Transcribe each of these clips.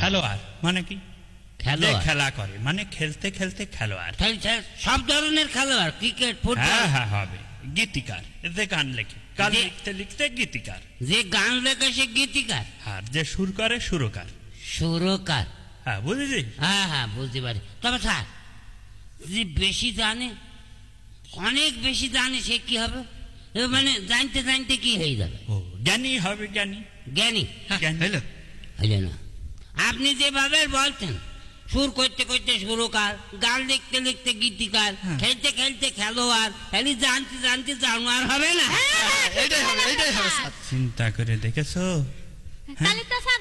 খেলোয়াড় মানে কি? খেলোয়াড় খেলা করে মানে খেলতে খেলতে খেলোয়াড়। সব ধরনের খেলোয়াড়, ক্রিকেট, ফুটবল। হ্যাঁ হ্যাঁ হবে। গীতিকার, যে গান লেখে, গান যে- লিখতে লিখতে গীতিকার। যে গান লেখে সে গীতিকার। আর যে সুর করে সুরকার। সুরকার। হ্যাঁ বুঝেছি। হ্যাঁ হ্যাঁ বুঝতে পারি। তবে স্যার, যে বেশি জানে, অনেক বেশি জানে, সে কি হবে? মানে জানতে জানতে কি হয়ে যাবে? ও জ্ঞানী হবে, জ্ঞানী। জ্ঞানী। জ্ঞানী। হইলো না? আপনি যেভাবে বলছেন, সুর করতে করতে সুরকার, গান লিখতে লিখতে গীতিকার, খেলতে খেলতে খেলোয়াড়, খালি জানতে জানতে জানোয়ার হবে না? এইটাই হবে স্যার। চিন্তা করে দেখেছো? তাহলে তো স্যার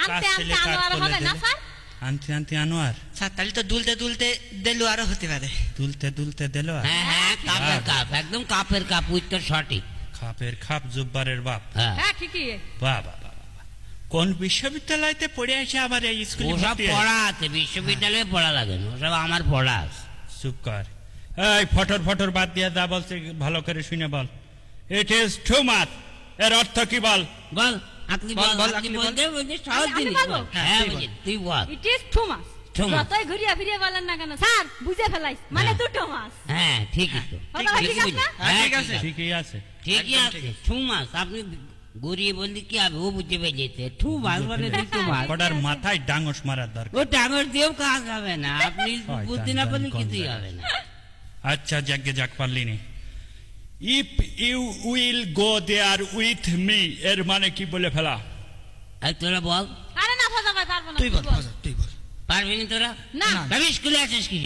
আনতে আনতে আনোয়ার হবে না স্যার? আনতে আনতে আনোয়ার, স্যার তাহলে তো দুলতে দুলতে দেলু আরো হতে পারে। দুলতে দুলতে দিল। হ্যাঁ হ্যাঁ, কাপের কাপ, একদম কাপের কাপ, উত্তর সঠিক। খাপের খাপ জুব্বারের বাপ। হ্যাঁ, হ্যাঁ ঠিকই। বাবা বাবা, কোন বিশ্ববিদ্যালয়তে পড়ে আসে আবার এই স্কুলে? ওসব পড়া আছে, বিশ্ববিদ্যালয়ে পড়া লাগে না, ওসব আমার পড়া আছে। চুপ কর। এই ফটর ফটর বাদ দিয়ে যা বলছে ভালো করে শুনে বল। ইট ইজ টু মাচ, এর অর্থ কি বল? বল, আপনি বল, বল, বল, আপনি আপনি বলতে বলতে সহজ আমি জিনিস বলবো? বল। হ্যাঁ বুঝি, তুই বল। It is two mass. Two mass। যতই ঘুরিয়ে ফিরিয়ে বলেন না কেন স্যার, বুঝে ফেলাইস, মানে হ্যাঁ। দুটো মাস। হ্যাঁ ঠিকই তো, কথা ঠিক আছে না? হ্যাঁ ঠিক ঠিক আছে। আছে, ঠিকই আছে। ঠিকই একদম আছে। ঠিক আছে। 2 মাস, আপনি গড়িয়ে বললে কি হবে? ও বুঝতে পেরেছে 2 মাস মানে 2 মাস। কটার মাথায় ডাঙস মারার দরকার। ও ডাঙর দিয়েও কাজ হবে না, আপনি হয়, বুদ্ধি না জানি, পারলে জানি, কিছুই কোন হবে না। আচ্ছা যাকে যাক পারলি নি। If you will go there with me, এর মানে কি বলে ফেলা? আর তোরা বল, আরে না, ফজা ভাই পারবো না। তুই বল, তুই বল। পারবি না তোরা? না। তবে স্কুলে আছিস কি?